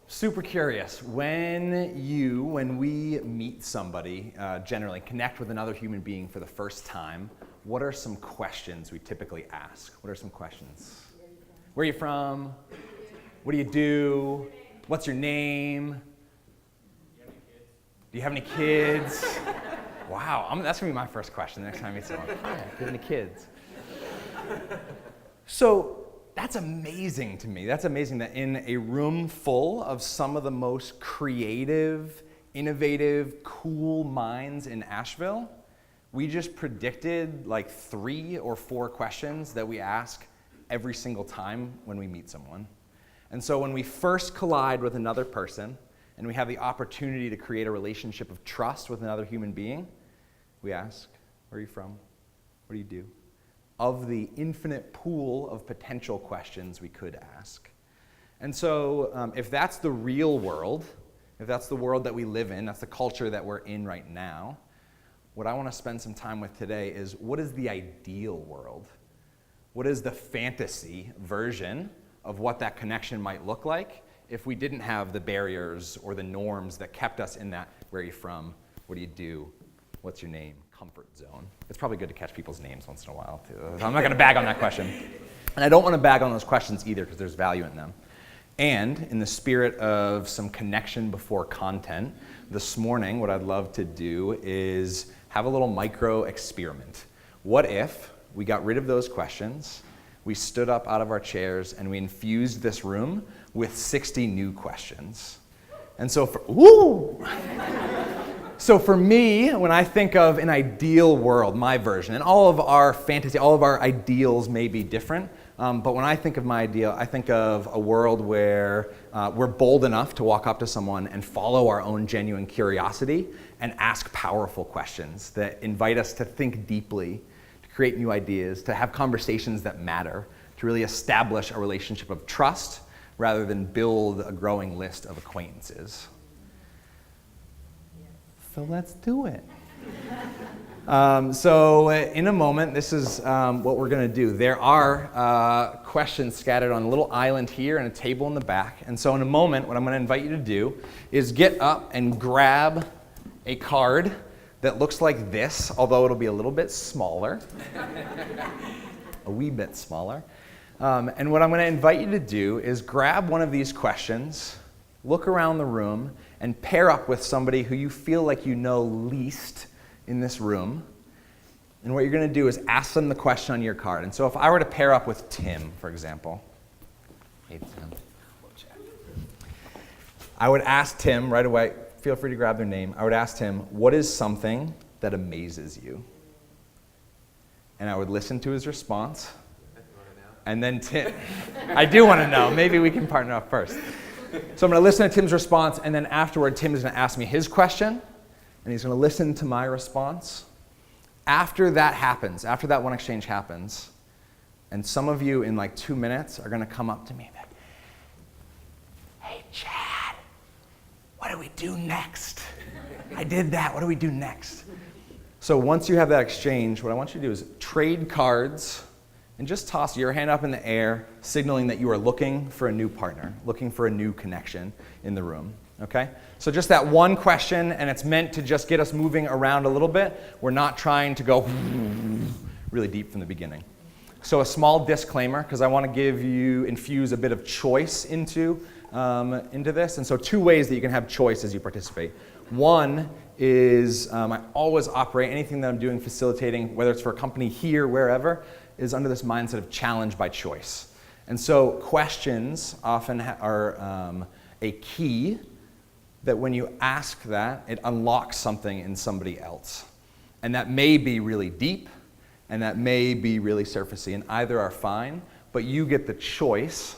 Super curious, when we meet somebody, generally connect with another human being for the first time, what are some questions we typically ask? What are some questions? Where are you from? What do you do? What's your name? Do you have any kids? Wow, that's gonna be my first question the next time I meet someone. Hi, do you have any kids? So, that's amazing to me. That's amazing that in a room full of some of the most creative, innovative, cool minds in Asheville, we just predicted like 3 or 4 questions that we ask every single time when we meet someone. And so when we first collide with another person and we have the opportunity to create a relationship of trust with another human being, we ask, where are you from? What do you do? Of the infinite pool of potential questions we could ask. And so if that's the real world, if that's the world that we live in, that's the culture that we're in right now, what I want to spend some time with today is, what is the ideal world? What is the fantasy version of what that connection might look like if we didn't have the barriers or the norms that kept us in that, where are you from, what do you do, what's your name, comfort zone. It's probably good to catch people's names once in a while, too. I'm not going to bag on that question. And I don't want to bag on those questions either, because there's value in them. And in the spirit of some connection before content, this morning what I'd love to do is have a little micro experiment. What if we got rid of those questions, we stood up out of our chairs, and we infused this room with 60 new questions? And so So for me, when I think of an ideal world, my version, and all of our fantasy, all of our ideals may be different, but when I think of my ideal, I think of a world where we're bold enough to walk up to someone and follow our own genuine curiosity and ask powerful questions that invite us to think deeply, to create new ideas, to have conversations that matter, to really establish a relationship of trust rather than build a growing list of acquaintances. So let's do it. So in a moment, this is what we're going to do. There are questions scattered on a little island here and a table in the back. And so in a moment, what I'm going to invite you to do is get up and grab a card that looks like this, although it'll be a little bit smaller, a wee bit smaller. And what I'm going to invite you to do is grab one of these questions, look around the room, and pair up with somebody who you feel like you know least in this room. And what you're going to do is ask them the question on your card. And so if I were to pair up with Tim, for example, hey Tim, I would ask Tim right away, feel free to grab their name, I would ask Tim, what is something that amazes you? And I would listen to his response. And then Tim, I do want to know, maybe we can partner up first. So I'm going to listen to Tim's response, and then afterward, Tim is going to ask me his question, and he's going to listen to my response. After that happens, after that one exchange happens, and some of you in like 2 minutes are going to come up to me and be like, hey, Chad, what do we do next? I did that. What do we do next? So once you have that exchange, what I want you to do is trade cards and just toss your hand up in the air, signaling that you are looking for a new partner, looking for a new connection in the room, okay? So just that one question, and it's meant to just get us moving around a little bit. We're not trying to go really deep from the beginning. So a small disclaimer, because I want to infuse a bit of choice into this. And so 2 ways that you can have choice as you participate. One is I always operate, anything that I'm doing facilitating, whether it's for a company here, wherever, is under this mindset of challenge by choice. And so questions often are a key that when you ask that, it unlocks something in somebody else. And that may be really deep, and that may be really surfacey, and either are fine, but you get the choice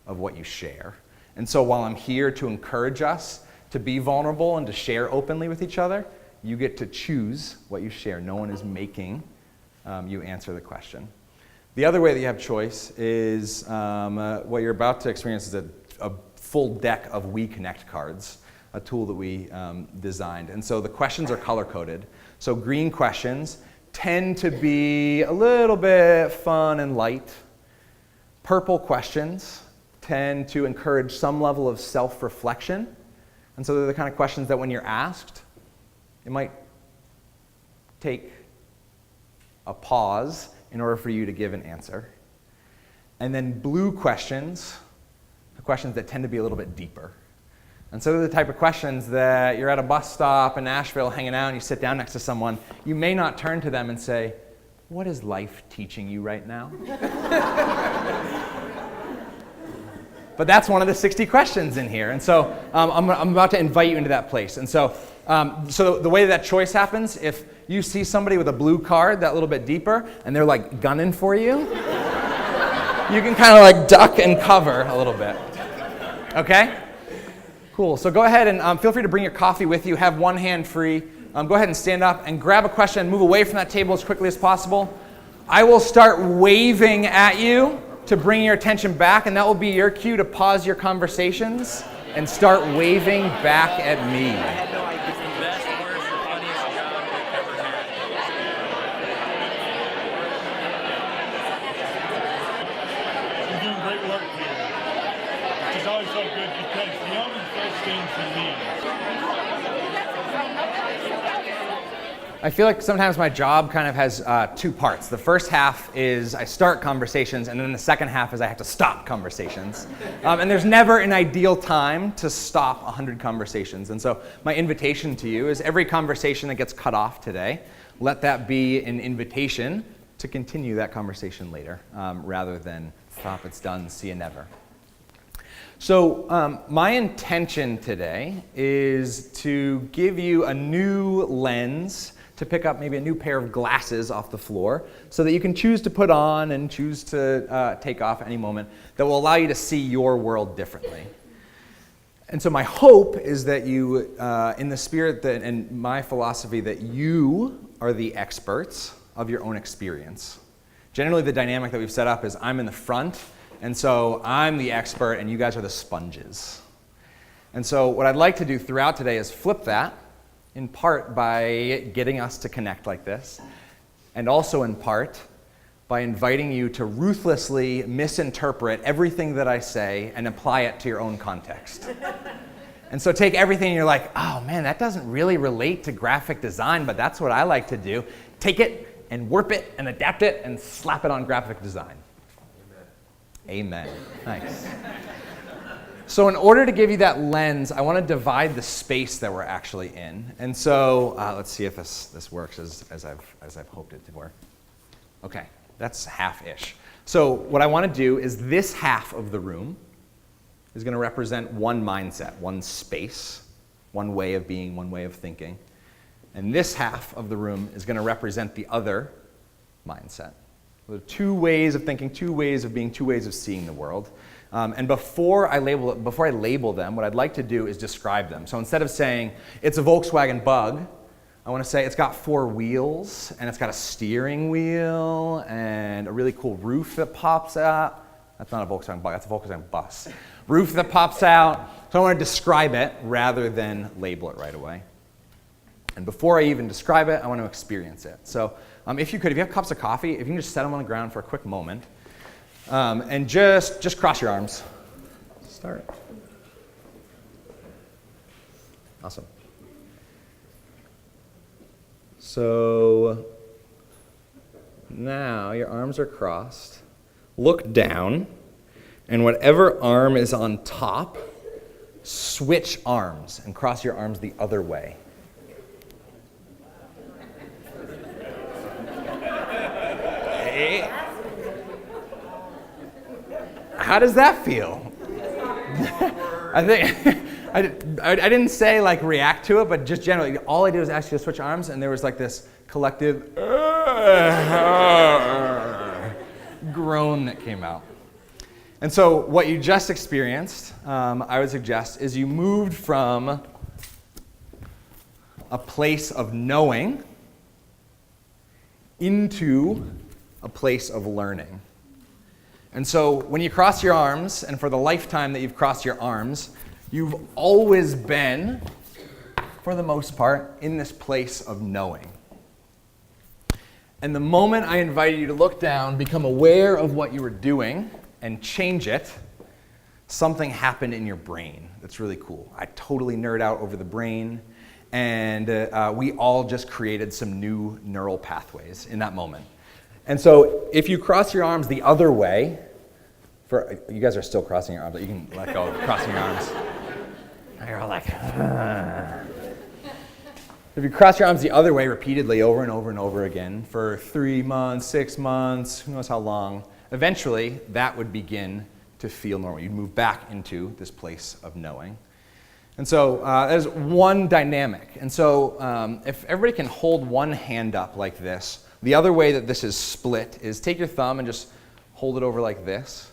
of what you share. And so while I'm here to encourage us to be vulnerable and to share openly with each other, you get to choose what you share. No one is making you answer the question. The other way that you have choice is what you're about to experience is a full deck of We Connect cards, a tool that we designed. And so the questions are color-coded. So green questions tend to be a little bit fun and light. Purple questions tend to encourage some level of self-reflection. And so they're the kind of questions that when you're asked, it might take a pause in order for you to give an answer. And then blue questions are questions that tend to be a little bit deeper. And so they're the type of questions that you're at a bus stop in Nashville hanging out and you sit down next to someone, you may not turn to them and say, "What is life teaching you right now?" But that's one of the 60 questions in here. And so I'm about to invite you into that place. And so the way that choice happens, if you see somebody with a blue card that little bit deeper and they're like gunning for you, you can kind of like duck and cover a little bit. Okay? Cool. So go ahead and feel free to bring your coffee with you. Have one hand free. Go ahead and stand up and grab a question and move away from that table as quickly as possible. I will start waving at you to bring your attention back, and that will be your cue to pause your conversations and start waving back at me. You're doing great work here, which is always so good because the only first thing for me. I feel like sometimes my job kind of has two parts. The first half is I start conversations, and then the second half is I have to stop conversations. And there's never an ideal time to stop 100 conversations. And so my invitation to you is every conversation that gets cut off today, let that be an invitation to continue that conversation later, rather than stop, it's done, see you never. So my intention today is to give you a new lens to pick up maybe a new pair of glasses off the floor so that you can choose to put on and choose to take off any moment that will allow you to see your world differently. And so my hope is that you, in the spirit that, and my philosophy, that you are the experts of your own experience. Generally, the dynamic that we've set up is I'm in the front, and so I'm the expert and you guys are the sponges. And so what I'd like to do throughout today is flip that, in part by getting us to connect like this, and also in part by inviting you to ruthlessly misinterpret everything that I say and apply it to your own context. And so take everything and you're like, oh man, that doesn't really relate to graphic design, but that's what I like to do. Take it and warp it and adapt it and slap it on graphic design. Amen. Nice. So in order to give you that lens, I want to divide the space that we're actually in. And so let's see if this works as I've hoped it to work. Okay, that's half-ish. So what I want to do is this half of the room is going to represent one mindset, one space, one way of being, one way of thinking. And this half of the room is going to represent the other mindset. There are two ways of thinking, two ways of being, two ways of seeing the world. And before I label them, what I'd like to do is describe them. So instead of saying it's a Volkswagen Bug, I want to say it's got 4 wheels, and it's got a steering wheel, and a really cool roof that pops out. That's not a Volkswagen Bug, that's a Volkswagen Bus. Roof that pops out. So I want to describe it rather than label it right away. And before I even describe it, I want to experience it. So if you have cups of coffee, if you can just set them on the ground for a quick moment, and just cross your arms. Start. Awesome. So now your arms are crossed. Look down, and whatever arm is on top, switch arms and cross your arms the other way. How does that feel? I think I didn't say like react to it, but just generally, all I did was ask you to switch arms, and there was like this collective groan that came out. And so what you just experienced, I would suggest, is you moved from a place of knowing into a place of learning. And so when you cross your arms, and for the lifetime that you've crossed your arms, you've always been, for the most part, in this place of knowing. And the moment I invited you to look down, become aware of what you were doing, and change it, something happened in your brain that's really cool. I totally nerd out over the brain, and we all just created some new neural pathways in that moment. And so if you cross your arms the other way, you guys are still crossing your arms, but you can let go of crossing your arms. Now you're all like, If you cross your arms the other way repeatedly over and over and over again for 3 months, 6 months, who knows how long, eventually that would begin to feel normal. You'd move back into this place of knowing. And so there's one dynamic. And so if everybody can hold one hand up like this, the other way that this is split is take your thumb and just hold it over like this,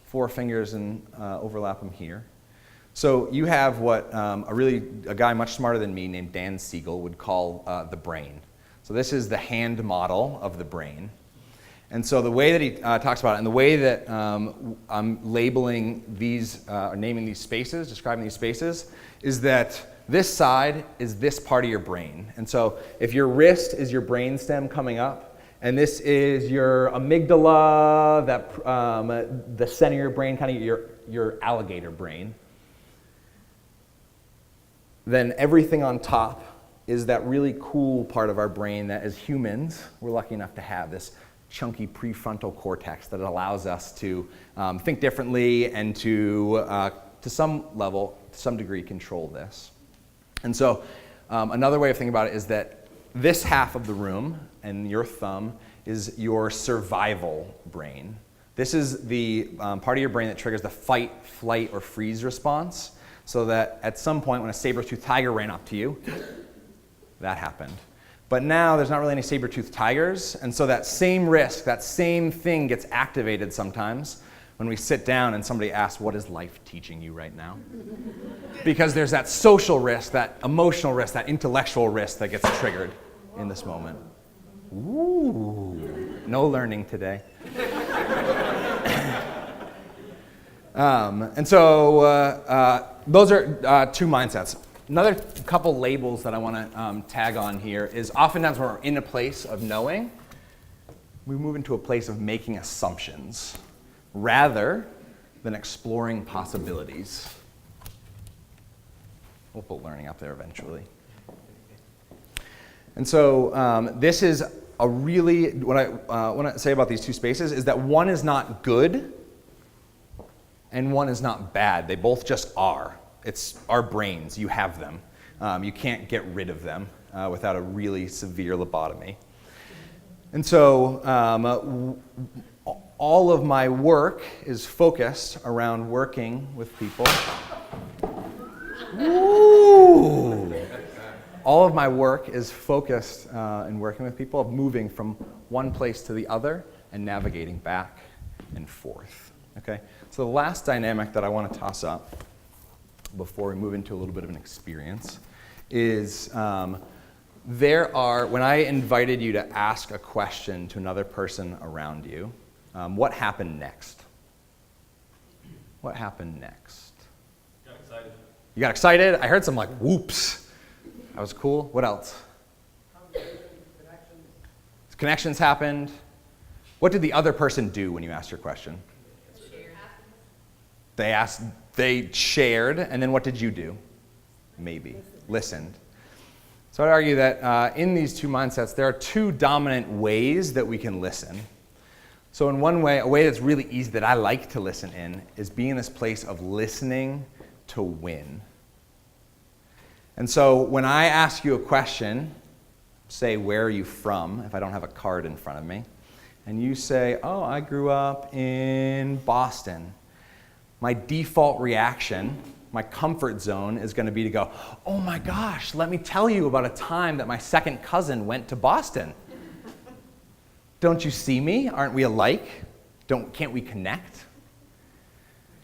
4 fingers and overlap them here. So you have what a guy much smarter than me named Dan Siegel would call the brain. So this is the hand model of the brain. And so the way that he talks about it, and the way that I'm labeling these, or naming these spaces, describing these spaces, is that this side is this part of your brain. And so if your wrist is your brain stem coming up, and this is your amygdala, the center of your brain, kind of your alligator brain, then everything on top is that really cool part of our brain that as humans, we're lucky enough to have, this chunky prefrontal cortex that allows us to think differently and to some level, to some degree, control this. And so another way of thinking about it is that this half of the room and your thumb is your survival brain. This is the part of your brain that triggers the fight, flight, or freeze response, so that at some point when a saber-toothed tiger ran up to you, that happened. But now there's not really any saber-toothed tigers, and so that same risk, that same thing gets activated sometimes when we sit down and somebody asks, what is life teaching you right now? Because there's that social risk, that emotional risk, that intellectual risk that gets triggered in this moment. Ooh, no learning today. And so those are 2 mindsets. Another couple labels that I want to tag on here is oftentimes when we're in a place of knowing, we move into a place of making assumptions rather than exploring possibilities. We'll put learning up there eventually. And so this is a really, what I want to say about these 2 spaces is that one is not good and one is not bad. They both just are. It's our brains. You have them. You can't get rid of them without a really severe lobotomy. And so all of my work is focused around working with people. Ooh. All of my work is focused in working with people, of moving from one place to the other and navigating back and forth. Okay? So the last dynamic that I want to toss up before we move into a little bit of an experience is when I invited you to ask a question to another person around you, what happened next? What happened next? Got excited. You got excited? I heard some like whoops. That was cool. What else? Connections happened. What did the other person do when you asked your question? They shared, and then what did you do? Maybe. Listened. So I'd argue that in these 2 mindsets, there are 2 dominant ways that we can listen. So in one way, a way that's really easy that I like to listen in is being in this place of listening to win. And so when I ask you a question, say, where are you from, if I don't have a card in front of me, and you say, oh, I grew up in Boston, my default reaction, my comfort zone is going to be to go, oh my gosh, let me tell you about a time that my second cousin went to Boston. Don't you see me? Aren't we alike? Can't we connect?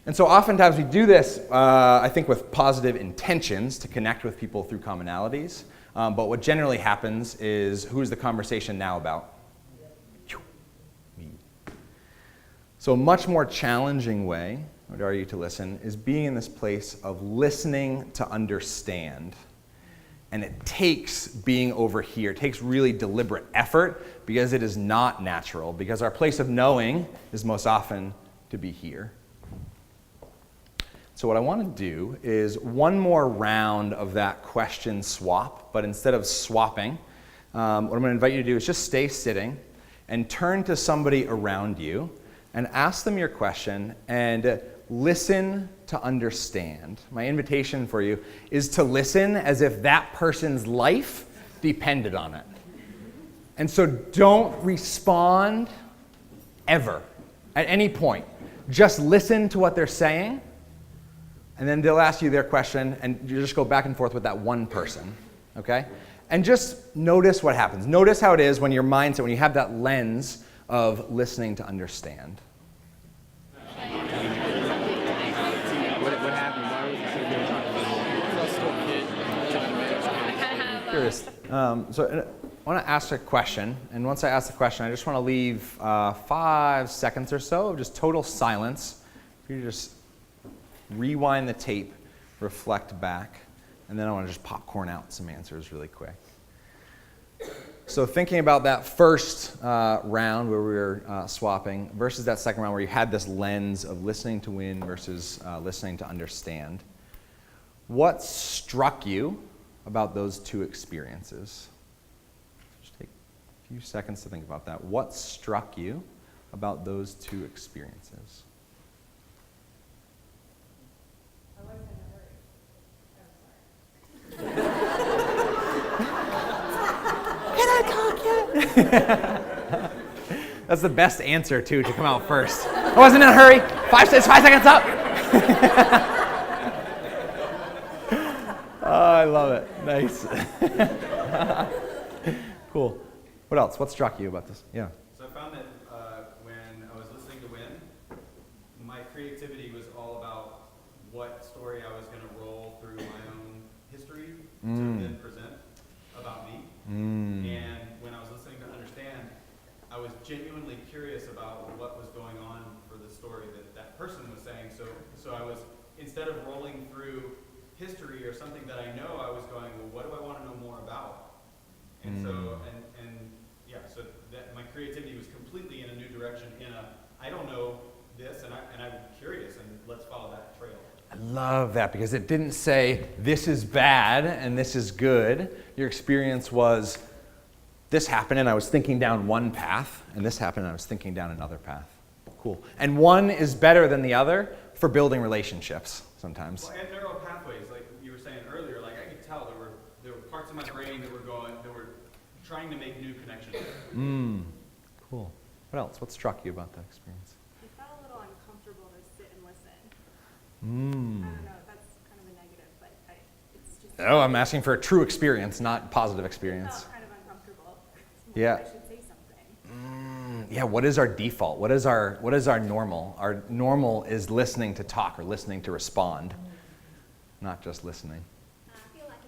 And so oftentimes we do this, I think, with positive intentions to connect with people through commonalities. But what generally happens is, who's the conversation now about? So a much more challenging way, I would argue, to listen is being in this place of listening to understand. And it takes being over here. It takes really deliberate effort because it is not natural, because our place of knowing is most often to be here. So what I want to do is one more round of that question swap, but instead of swapping, what I'm going to invite you to do is just stay sitting and turn to somebody around you and ask them your question and listen to understand. My invitation for you is to listen as if that person's life depended on it. And so don't respond ever, at any point. Just listen to what they're saying, and then they'll ask you their question, and you just go back and forth with that one person, okay? And just notice what happens. Notice how it is when your mindset, when you have that lens of listening to understand. What happened? Why was it Curious. So I want to ask a question, and once I ask the question, I just want to leave 5 seconds or so of just total silence. If you just rewind the tape, reflect back, and then I want to just popcorn out some answers really quick. So thinking about that first round where we were swapping versus that second round where you had this lens of listening to win versus listening to understand, what struck you about those two experiences? Just take a few seconds to think about that. What struck you about those two experiences? That's the best answer, too, to come out first. I wasn't in a hurry. 5 seconds up. Oh, I love it. Nice. Cool. What else? What struck you about this? Yeah. So I found that when I was listening to Win, my creativity was all about what story I was going to roll through my own history to then present about me. And when I was listening to Understand, I was genuinely curious about what was going on for the story that that person was saying. So I was, instead of rolling through history or something that I know, I was going, well, what do I want to know more about? And so that my creativity was completely in a new direction. I don't know this, and I'm curious, and let's follow that trail. I love that because it didn't say this is bad and this is good. Your experience was this happened and I was thinking down one path, and this happened and I was thinking down another path. Cool. And one is better than the other for building relationships sometimes. Well, and neural pathways, like you were saying earlier, like I could tell there were parts of my brain that were trying to make new connections. Cool. What else? What struck you about that experience? It felt a little uncomfortable to sit and listen. I don't know, that's kind of a negative, but it's just... Oh, I'm asking for a true experience, not positive It experience. felt kind of uncomfortable. Yeah. I should say something. Yeah, what is our default? What is our normal? Our normal is listening to talk or listening to respond, not just listening. I feel like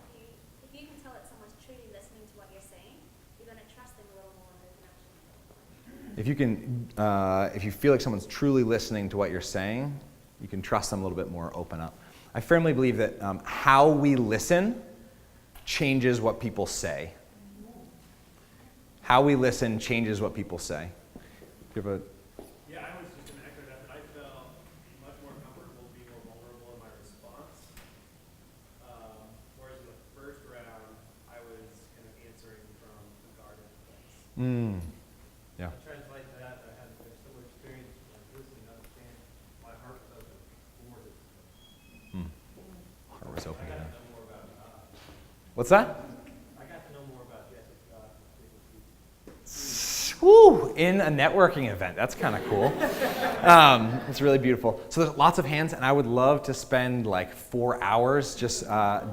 if you can tell that someone's truly listening to what you're saying, you're going to trust them a little more in the connection. If you feel like someone's truly listening to what you're saying, you can trust them a little bit more, open up. I firmly believe that how we listen changes what people say. How we listen changes what people say. Do you have a... Yeah, I was just going to echo that I felt much more comfortable being more vulnerable in my response. Whereas in the first round, I was kind of answering from a guarded place. Yeah. I translate that. I had a similar experience like listening, understand. My heart was open for this. Heart was open I to got that. to know more about God. What's that? I got to know more about the ethics of God. Woo! In a networking event. That's kind of cool. It's really beautiful. So there's lots of hands, and I would love to spend like 4 hours just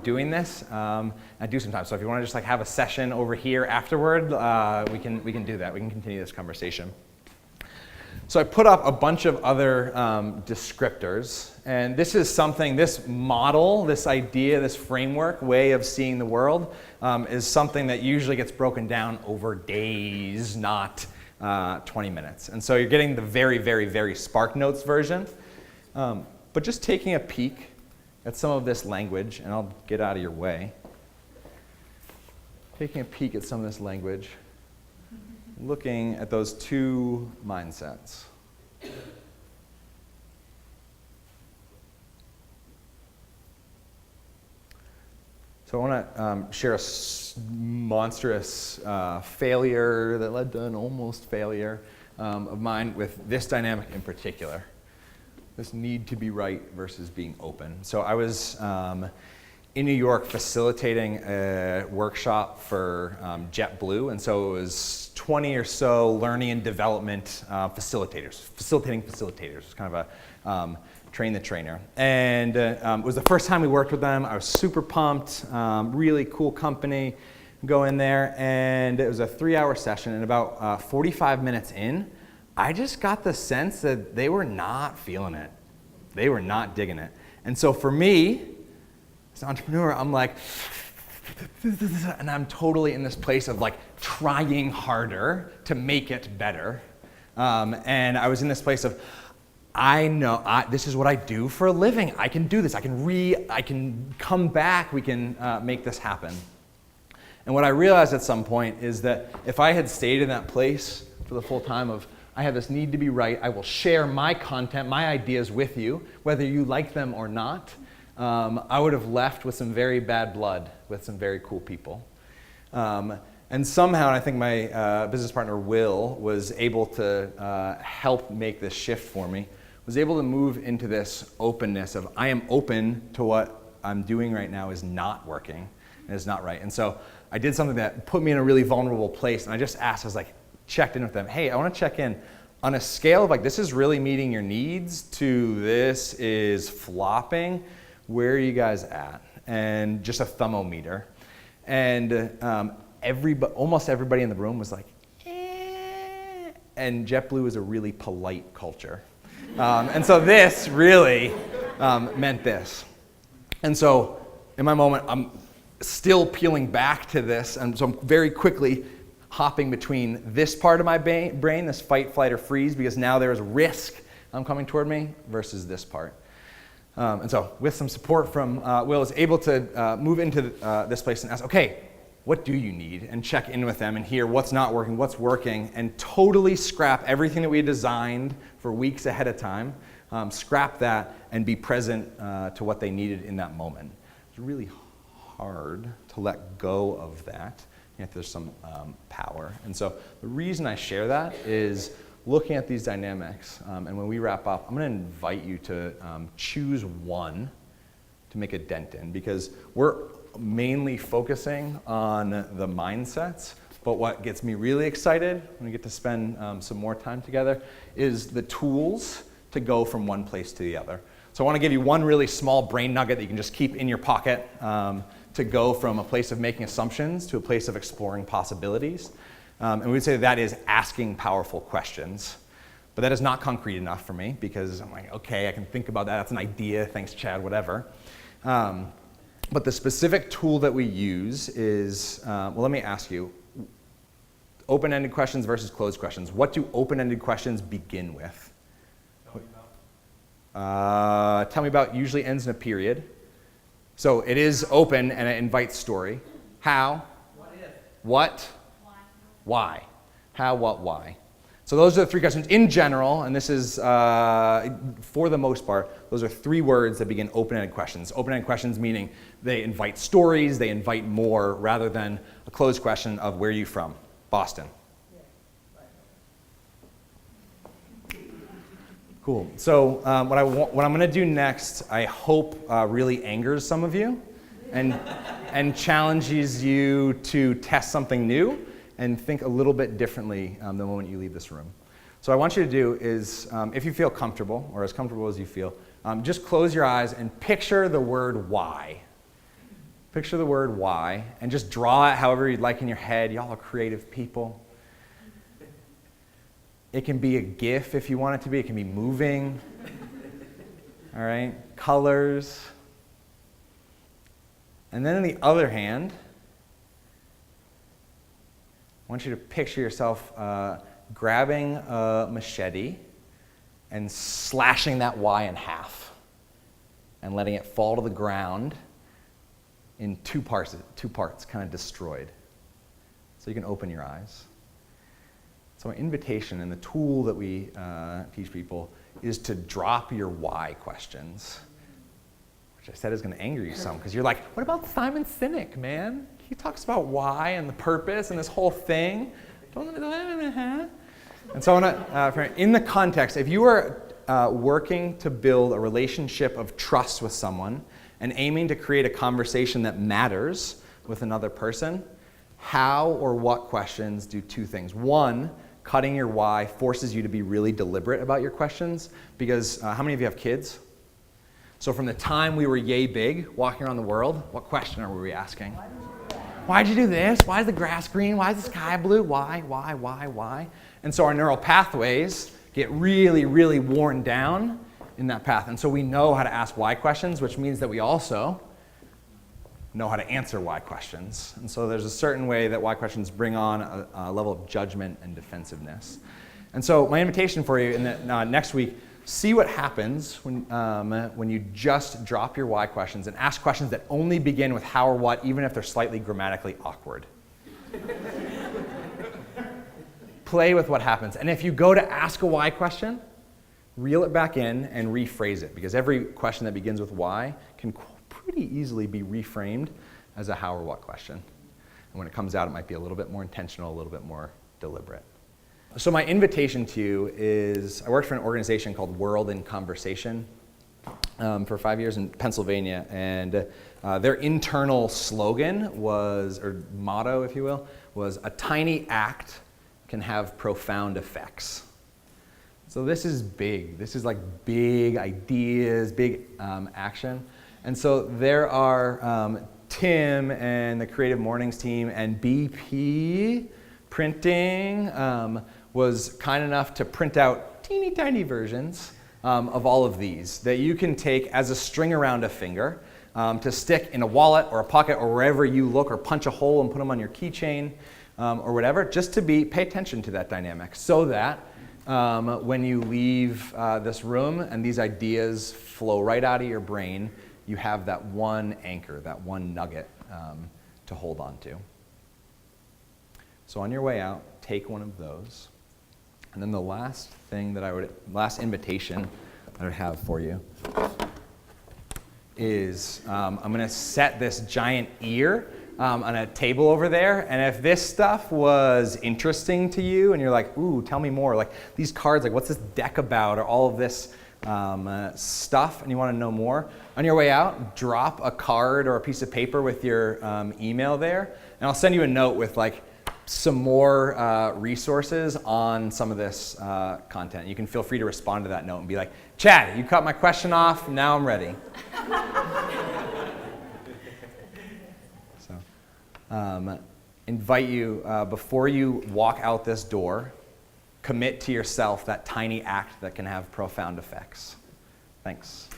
doing this. I do sometimes. So if you want to just like have a session over here afterward, we can do that. We can continue this conversation. So I put up a bunch of other descriptors, and this is something, this model, this idea, this framework, way of seeing the world is something that usually gets broken down over days, not 20 minutes. And so you're getting the very, very, very Spark Notes version. But just taking a peek at some of this language, and I'll get out of your way. Taking a peek at some of this language, looking at those two mindsets. So I want to share a monstrous failure that led to an almost failure of mine with this dynamic in particular. This need to be right versus being open. So I was in New York facilitating a workshop for JetBlue, and so it was 20 or so learning and development facilitating facilitators. It was kind of a train the trainer. And it was the first time we worked with them. I was super pumped, really cool company. Go in there, and it was a 3-hour session, and about 45 minutes in, I just got the sense that they were not feeling it. They were not digging it. And so for me, as an entrepreneur, I'm like, and I'm totally in this place of like trying harder to make it better. And I was in this place of, I know this is what I do for a living. I can do this. I can come back. We can make this happen. And what I realized at some point is that if I had stayed in that place for the full time of, I have this need to be right, I will share my content, my ideas with you, whether you like them or not, I would have left with some very bad blood with some very cool people. And somehow, and I think my business partner, Will, was able to help make this shift for me, was able to move into this openness of, I am open to what I'm doing right now is not working and is not right. And so I did something that put me in a really vulnerable place, and I just asked, I was like, checked in with them, hey, I want to check in on a scale of like, this is really meeting your needs to this is flopping, where are you guys at? And just a thermometer. And almost everybody in the room was like, eh. And JetBlue is a really polite culture. And so this really meant this. And so in my moment, I'm still peeling back to this, and so I'm very quickly hopping between this part of my brain, this fight, flight, or freeze, because now there's risk coming toward me, versus this part. And so with some support from Will, I was able to move into this place and ask, okay, what do you need? And check in with them and hear what's not working, what's working, and totally scrap everything that we had designed for weeks ahead of time, scrap that, and be present to what they needed in that moment. It's really hard to let go of that, yet there's some power. And so the reason I share that is looking at these dynamics, and when we wrap up, I'm going to invite you to choose one to make a dent in, because we're mainly focusing on the mindsets, but what gets me really excited when we get to spend some more time together is the tools to go from one place to the other. So I want to give you one really small brain nugget that you can just keep in your pocket to go from a place of making assumptions to a place of exploring possibilities. And we would say that is asking powerful questions. But that is not concrete enough for me, because I'm like, okay, I can think about that. That's an idea. Thanks, Chad, whatever. But the specific tool that we use is, well, let me ask you, open-ended questions versus closed questions. What do open-ended questions begin with? Tell me about usually ends in a period. So it is open and it invites story. How? What if? What? Why? How, what, why? So those are the three questions in general, and this is, for the most part, those are three words that begin open-ended questions. Open-ended questions meaning they invite stories, they invite more, rather than a closed question of where are you from? Boston. Cool. So what I'm going to do next, I hope really angers some of you and challenges you to test something new and think a little bit differently the moment you leave this room. So what I want you to do is, if you feel comfortable, or as comfortable as you feel, just close your eyes and picture the word why. Picture the word why, and just draw it however you'd like in your head. Y'all are creative people. It can be a GIF if you want it to be. It can be moving. All right? Colors. And then on the other hand, I want you to picture yourself grabbing a machete and slashing that why in half and letting it fall to the ground in two parts, kind of destroyed. So you can open your eyes. So our invitation and the tool that we teach people is to drop your why questions, which I said is going to anger you some, because you're like, what about Simon Sinek, man? He talks about why and the purpose and this whole thing. And so in the context, if you are working to build a relationship of trust with someone and aiming to create a conversation that matters with another person, how or what questions do two things. One, cutting your why forces you to be really deliberate about your questions, because how many of you have kids? So from the time we were yay big, walking around the world, what question are we asking? Why'd you do this? Why is the grass green? Why is the sky blue? Why? And so our neural pathways get really, really worn down in that path. And so we know how to ask why questions, which means that we also know how to answer why questions. And so there's a certain way that why questions bring on a level of judgment and defensiveness. And so my invitation for you in the, next week, see what happens when you just drop your why questions and ask questions that only begin with how or what, even if they're slightly grammatically awkward. Play with what happens. And if you go to ask a why question, reel it back in and rephrase it, because every question that begins with why can pretty easily be reframed as a how or what question. And when it comes out, it might be a little bit more intentional, a little bit more deliberate. So my invitation to you is, I worked for an organization called World in Conversation for 5 years in Pennsylvania, and their internal slogan was, or motto, if you will, was a tiny act can have profound effects. So this is big. This is like big ideas, big action. And so there are Tim and the CreativeMornings team and BP Printing was kind enough to print out teeny tiny versions of all of these that you can take as a string around a finger to stick in a wallet or a pocket or wherever you look, or punch a hole and put them on your keychain or whatever, just to pay attention to that dynamic, so that when you leave this room and these ideas flow right out of your brain, you have that one anchor, that one nugget to hold on to. So on your way out, take one of those. And then the last invitation that I would have for you is I'm going to set this giant ear on a table over there, and if this stuff was interesting to you and you're like, ooh, tell me more, like these cards, like what's this deck about, or all of this stuff, and you want to know more, on your way out, drop a card or a piece of paper with your email there, and I'll send you a note with like some more resources on some of this content. You can feel free to respond to that note and be like, Chad, you cut my question off, now I'm ready. Invite you, before you walk out this door, commit to yourself that tiny act that can have profound effects. Thanks.